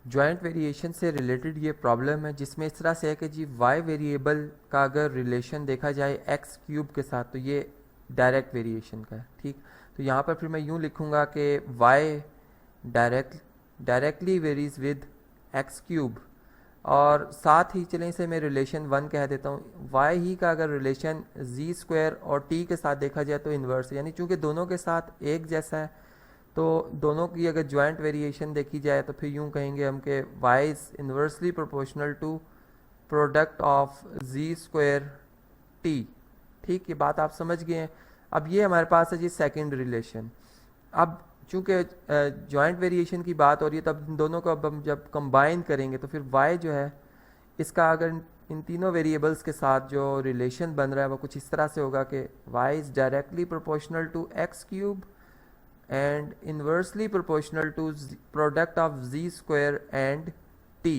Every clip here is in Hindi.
जॉइंट वेरिएशन से रिलेटेड ये प्रॉब्लम है, जिसमें इस तरह से है कि जी वाई वेरिएबल का अगर रिलेशन देखा जाए एक्स क्यूब के साथ तो ये डायरेक्ट वेरिएशन का है। ठीक, तो यहाँ पर फिर मैं यूँ लिखूँगा कि Y directly varies with X cube, और साथ ही चलें इसे मैं रिलेशन वन कह देता हूँ। वाई ही का अगर रिलेशन जी स्क्वायर और टी के साथ देखा जाए तो इन्वर्स है, यानी चूँकि दोनों के साथ एक जैसा है तो दोनों की अगर ज्वाइंट वेरिएशन देखी जाए तो फिर यूं कहेंगे हम कि Y is inversely proportional to product of G square T. ठीक, ये बात आप समझ गए हैं। अब ये हमारे पास है जी सेकंड रिलेशन। अब चूंकि ज्वाइंट वेरिएशन की बात हो रही है तब इन दोनों को अब हम जब कंबाइन करेंगे तो फिर वाई जो है इसका अगर इन तीनों वेरिएबल्स के साथ जो रिलेशन बन रहा है वो कुछ इस तरह से होगा कि Y is directly proportional to X cube and inversely proportional to product of z square and t।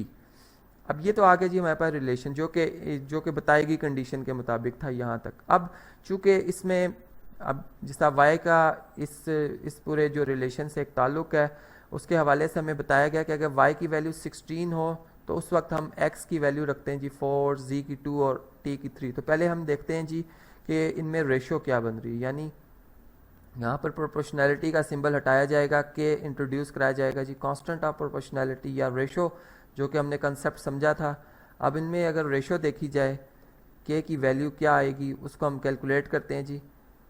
अब ये तो आ गया जी हमारे पास रिलेशन जो कि बताई गई कंडीशन के मुताबिक था यहाँ तक। अब चूंकि इसमें अब जिस y का इस पूरे जो रिलेशन से एक ताल्लुक है उसके हवाले से हमें बताया गया कि अगर y की वैल्यू 16 हो तो उस वक्त हम x की वैल्यू रखते हैं जी 4, z की 2 और t की 3। तो पहले हम देखते हैं जी कि इनमें रेशो क्या बन रही है, यानी यहाँ पर प्रोपोर्शनैलिटी का सिंबल हटाया जाएगा, के इंट्रोड्यूस कराया जाएगा जी कांस्टेंट ऑफ प्रोपोर्शनैलिटी या रेशो जो कि हमने कंसेप्ट समझा था। अब इनमें अगर रेशो देखी जाए के की वैल्यू क्या आएगी उसको हम कैलकुलेट करते हैं जी।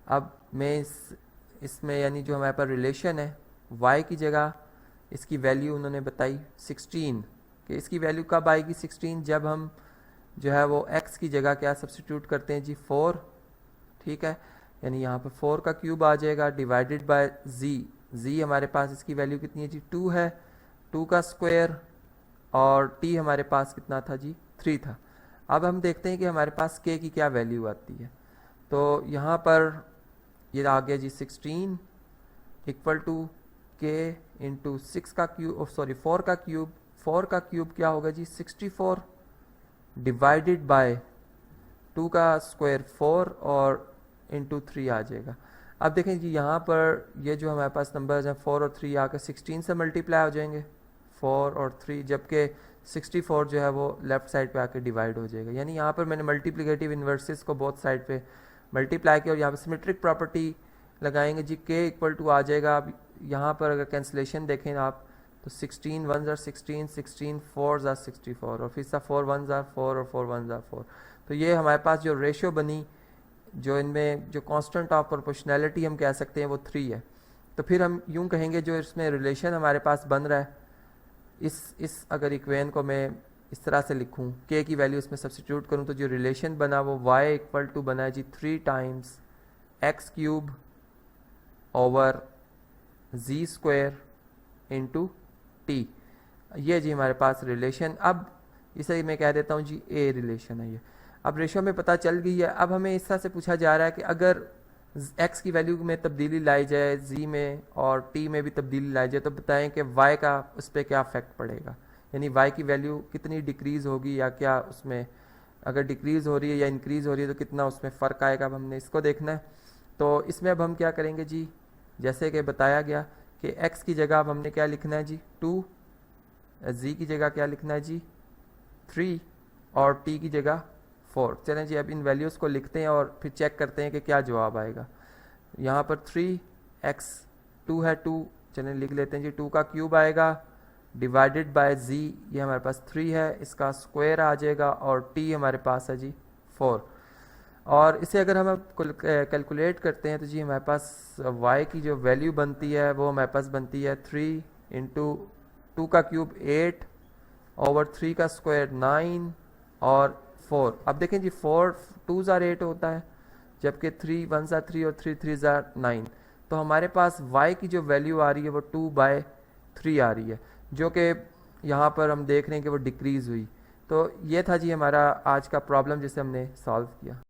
अब मैं इसमें यानी जो हमारे पास रिलेशन है y की जगह इसकी वैल्यू उन्होंने बताई 16, कि इसकी वैल्यू कब आएगी 16, जब हम जो है वो x की जगह क्या सब्सटीट्यूट करते हैं जी 4। ठीक है, यानी यहाँ पर 4 का क्यूब आ जाएगा डिवाइडेड बाय z हमारे पास इसकी वैल्यू कितनी है जी 2 है, 2 का स्क्वायर, और t हमारे पास कितना था जी 3 था। अब हम देखते हैं कि हमारे पास k की क्या वैल्यू आती है। तो यहाँ पर ये आ गया जी 16 इक्वल टू k इंटू 6 का क्यूब, सॉरी 4 का क्यूब, 4 का क्यूब क्या होगा जी 64 डिवाइडेड बाय 2 का स्क्वायर 4 और इंटू 3 आ जाएगा। अब देखें जी यहाँ पर ये जो हमारे पास नंबर्स हैं 4 और 3 आकर 16 से मल्टीप्लाई हो जाएंगे 4 और 3, जबकि 64 जो है वो लेफ्ट साइड पे आकर डिवाइड हो जाएगा। यानी यहाँ पर मैंने मल्टीप्लिकेटिव इन्वर्सेस को बोथ साइड पे मल्टीप्लाई किया और यहाँ पर सिमेट्रिक प्रॉपर्टी लगाएंगे जी k इक्वल टू आ जाएगा। अब यहाँ पर अगर कैंसिलेशन देखें आप तो 16 1s are 16, 16 4s are 64 और फिर सा 4 1s are 4 और 4 1s are 4। तो ये हमारे पास जो रेशियो बनी, जो इनमें जो कांस्टेंट ऑफ प्रोपोर्शनैलिटी हम कह सकते हैं वो 3 है। तो फिर हम यूं कहेंगे जो इसमें रिलेशन हमारे पास बन रहा है इस अगर इक्वेशन को मैं इस तरह से लिखूं, k की वैल्यू इसमें सब्सटीट्यूट करूं तो जो रिलेशन बना वो y इक्वल टू बना है जी 3 times x cube over z square into T. ये जी हमारे पास रिलेशन। अब इसे मैं कह देता हूँ जी a रिलेशन है ये। अब रेशो में पता चल गई है। अब हमें इस तरह से पूछा जा रहा है कि अगर x की वैल्यू में तब्दीली लाई जाए, z में और t में भी तब्दीली लाई जाए, तो बताएं कि y का उस पर क्या इफेक्ट पड़ेगा, यानी y की वैल्यू कितनी डिक्रीज़ होगी या क्या उसमें अगर डिक्रीज़ हो रही है या इंक्रीज़ हो रही है तो कितना उसमें फ़र्क आएगा। अब हमने इसको देखना है। तो इसमें अब हम क्या करेंगे जी, जैसे कि बताया गया कि x की जगह अब हमने क्या लिखना है जी 2, z की जगह क्या लिखना है जी 3 और t की जगह 4। चलें जी अब इन वैल्यूज़ को लिखते हैं और फिर चेक करते हैं कि क्या जवाब आएगा। यहाँ पर 3x 2 है 2, चलें लिख लेते हैं जी 2 का क्यूब आएगा डिवाइडेड बाय z, ये हमारे पास 3 है, इसका स्क्वायर आ जाएगा और t हमारे पास है जी 4। और इसे अगर हम कैलकुलेट करते हैं तो जी हमारे पास y की जो वैल्यू बनती है वो हमारे पास बनती है 3 इंटू 2 का क्यूब 8 ओवर 3 का स्क्वायर 9 और 4। अब देखें जी 4 2s are 8 होता है, जबकि 3 1s are 3 और 3 3s are 9। तो हमारे पास y की जो वैल्यू आ रही है वो 2/3 आ रही है, जो कि यहाँ पर हम देख रहे हैं कि वो डिक्रीज़ हुई। तो ये था जी हमारा आज का प्रॉब्लम जिसे हमने सॉल्व किया।